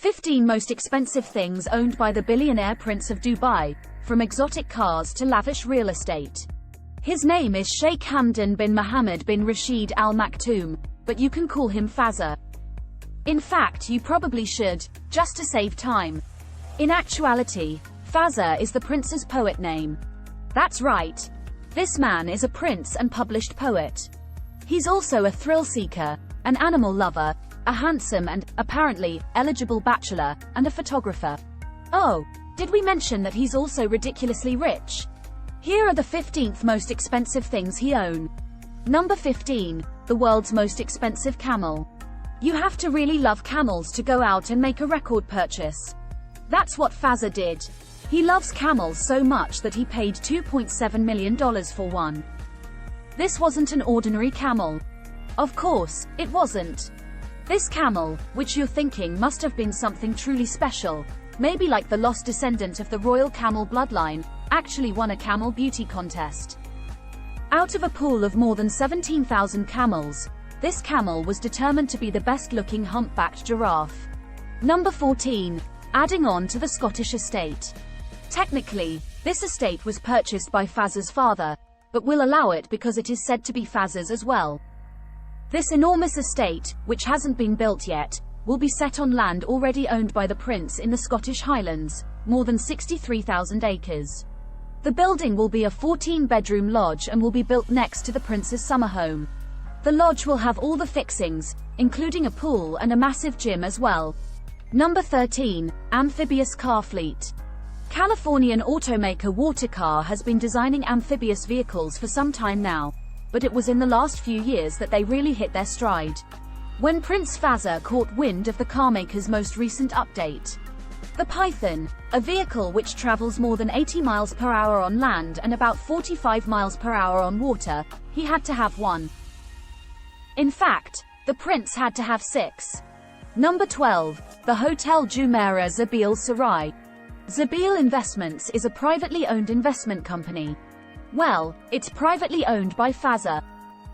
15 most expensive things owned by the billionaire Prince of Dubai, from exotic cars to lavish real estate. His name is Sheikh Hamdan bin Mohammed bin Rashid Al Maktoum, but you can call him Fazza. In fact, you probably should, just to save time. In actuality, Fazza is the prince's poet name. That's right. This man is a prince and published poet. He's also a thrill-seeker, an animal lover, a handsome and, apparently, eligible bachelor, and a photographer. Oh, did we mention that he's also ridiculously rich? Here are the 15th most expensive things he owns. Number 15, the world's most expensive camel. You have to really love camels to go out and make a record purchase. That's what Fazza did. He loves camels so much that he paid $2.7 million for one. This wasn't an ordinary camel. Of course, it wasn't. This camel, which you're thinking must have been something truly special, maybe like the lost descendant of the royal camel bloodline, actually won a camel beauty contest. Out of a pool of more than 17,000 camels, this camel was determined to be the best-looking humpbacked giraffe. Number 14, adding on to the Scottish estate. Technically, this estate was purchased by Fazza's father, but we'll allow it because it is said to be Fazza's as well. This enormous estate, which hasn't been built yet, will be set on land already owned by the prince in the Scottish Highlands, more than 63,000 acres. The building will be a 14-bedroom lodge and will be built next to the prince's summer home. The lodge will have all the fixings, including a pool and a massive gym as well. Number 13, amphibious car fleet. Californian automaker Watercar has been designing amphibious vehicles for some time now, but it was in the last few years that they really hit their stride. When Prince Fazza caught wind of the carmaker's most recent update. The Python, a vehicle which travels more than 80 miles per hour on land and about 45 miles per hour on water, he had to have one. In fact, the prince had to have 6. Number 12, the Hotel Jumeirah Zabil Sarai. Zabil Investments is a privately owned investment company. Well, it's privately owned by Fazza.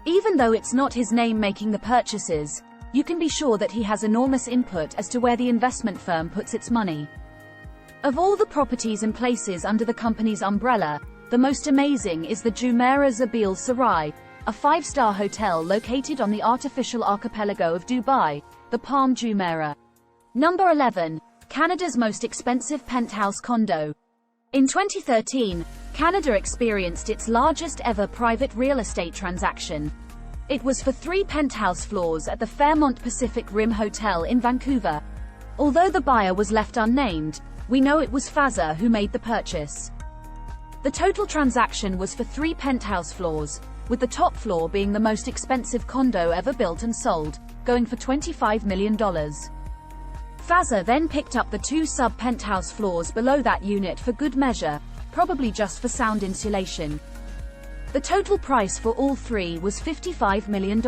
Even though it's not his name making the purchases, you can be sure that he has enormous input as to where the investment firm puts its money. Of all the properties and places under the company's umbrella, the most amazing is the Jumeirah Zabil Sarai, a 5-star hotel located on the artificial archipelago of Dubai, the Palm Jumeirah. Number 11, Canada's most expensive penthouse condo. In 2013, Canada experienced its largest ever private real estate transaction. It was for 3 penthouse floors at the Fairmont Pacific Rim Hotel in Vancouver. Although the buyer was left unnamed, we know it was Fazza who made the purchase. The total transaction was for 3 penthouse floors, with the top floor being the most expensive condo ever built and sold, going for $25 million. Fazza then picked up the 2 sub-penthouse floors below that unit for good measure, probably just for sound insulation. The total price for all 3 was $55 million.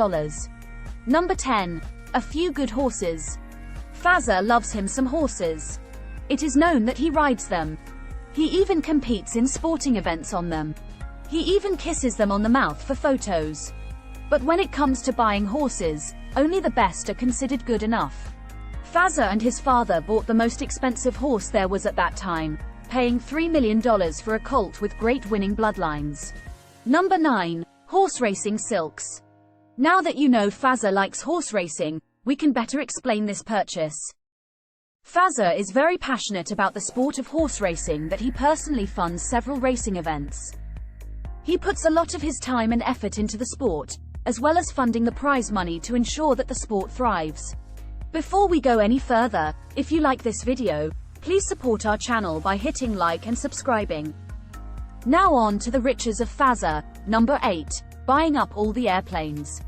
Number 10, a few good horses. Fazza loves him some horses. It is known that he rides them. He even competes in sporting events on them. He even kisses them on the mouth for photos. But when it comes to buying horses, only the best are considered good enough. Fazza and his father bought the most expensive horse there was at that time, paying $3 million for a colt with great winning bloodlines. Number 9, horse racing silks. Now that you know Fazza likes horse racing, we can better explain this purchase. Fazza is very passionate about the sport of horse racing that he personally funds several racing events. He puts a lot of his time and effort into the sport, as well as funding the prize money to ensure that the sport thrives. Before we go any further, if you like this video, please support our channel by hitting like and subscribing. Now on to the riches of Fazza. Number 8, buying up all the airplanes.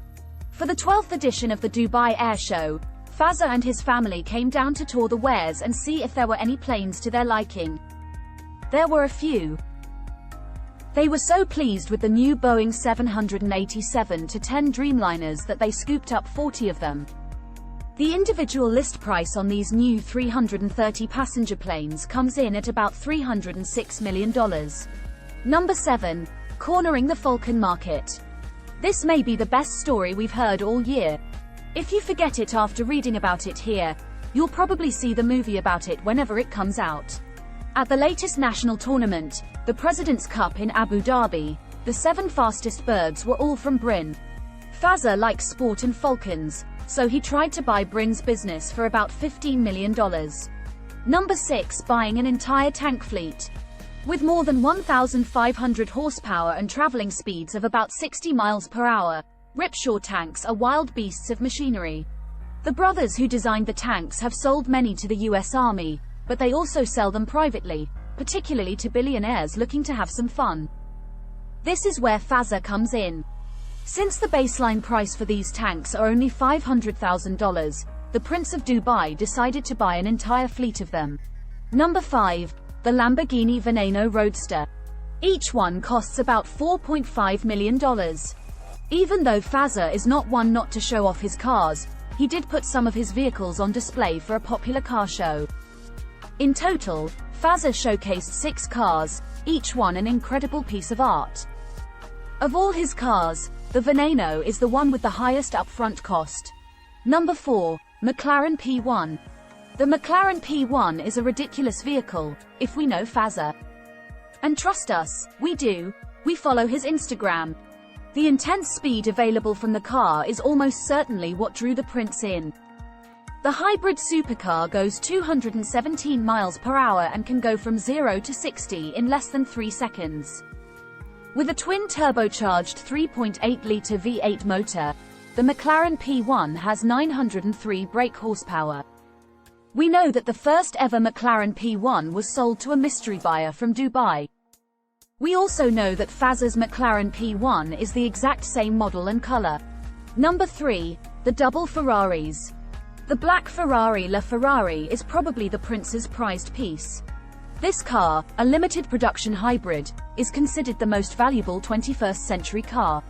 For the 12th edition of the Dubai Air Show, Fazza and his family came down to tour the wares and see if there were any planes to their liking. There were a few. They were so pleased with the new Boeing 787-10 Dreamliners that they scooped up 40 of them. The individual list price on these new 330 passenger planes comes in at about $306 million. Number 7, cornering the falcon market. This may be the best story we've heard all year. If you forget it after reading about it here, You'll probably see the movie about it whenever it comes out. At the latest national tournament, the President's Cup in Abu Dhabi, the 7 fastest birds were all from Brin. Fazza likes sport and falcons, so he tried to buy Brin's business for about $15 million. Number 6. Buying an entire tank fleet. With more than 1,500 horsepower and traveling speeds of about 60 miles per hour, Ripsaw tanks are wild beasts of machinery. The brothers who designed the tanks have sold many to the US Army, but they also sell them privately, particularly to billionaires looking to have some fun. This is where Fazza comes in. Since the baseline price for these tanks are only $500,000, the Prince of Dubai decided to buy an entire fleet of them. Number 5. The Lamborghini Veneno Roadster. Each one costs about $4.5 million. Even though Fazza is not one not to show off his cars, he did put some of his vehicles on display for a popular car show. In total, Fazza showcased 6 cars, each one an incredible piece of art. Of all his cars, the Veneno is the one with the highest upfront cost. Number 4. McLaren P1. The McLaren P1 is a ridiculous vehicle, if we know Fazza. And trust us, we do. We follow his Instagram. The intense speed available from the car is almost certainly what drew the prince in. The hybrid supercar goes 217 miles per hour and can go from 0 to 60 in less than 3 seconds. With a twin-turbocharged 3.8-litre V8 motor, the McLaren P1 has 903 brake horsepower. We know that the first ever McLaren P1 was sold to a mystery buyer from Dubai. We also know that Fazza's McLaren P1 is the exact same model and color. Number 3. The double Ferraris. The black Ferrari LaFerrari is probably the prince's prized piece. This car, a limited production hybrid, is considered the most valuable 21st century car.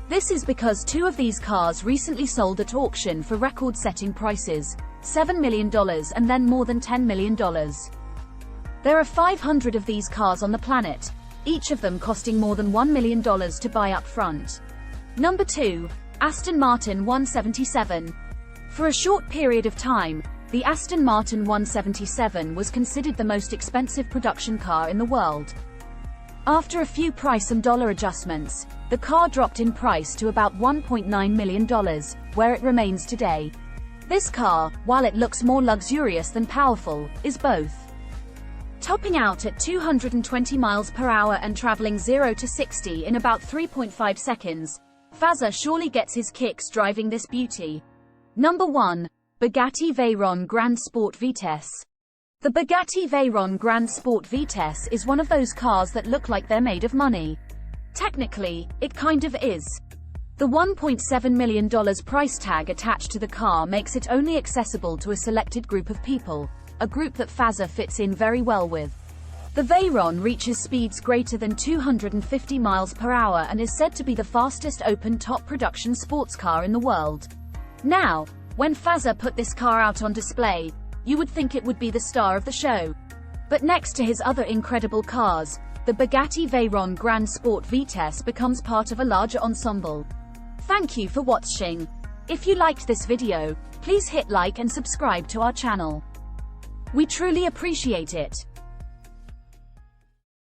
This is because 2 of these cars recently sold at auction for record-setting prices, $7 million and then more than $10 million. There are 500 of these cars on the planet, each of them costing more than $1 million to buy up front. Number 2. Aston Martin 177. For a short period of time, the Aston Martin 177 was considered the most expensive production car in the world. After a few price and dollar adjustments, the car dropped in price to about $1.9 million, where it remains today. This car, while it looks more luxurious than powerful, is both. Topping out at 220 miles per hour and traveling 0 to 60 in about 3.5 seconds, Fazza surely gets his kicks driving this beauty. Number 1. Bugatti Veyron Grand Sport Vitesse. The Bugatti Veyron Grand Sport Vitesse is one of those cars that look like they're made of money. Technically, it kind of is. The $1.7 million price tag attached to the car makes it only accessible to a selected group of people, a group that Fazza fits in very well with. The Veyron reaches speeds greater than 250 miles per hour and is said to be the fastest open-top production sports car in the world. Now, when Fazza put this car out on display, you would think it would be the star of the show. But next to his other incredible cars, the Bugatti Veyron Grand Sport Vitesse becomes part of a larger ensemble. Thank you for watching. If you liked this video, please hit like and subscribe to our channel. We truly appreciate it.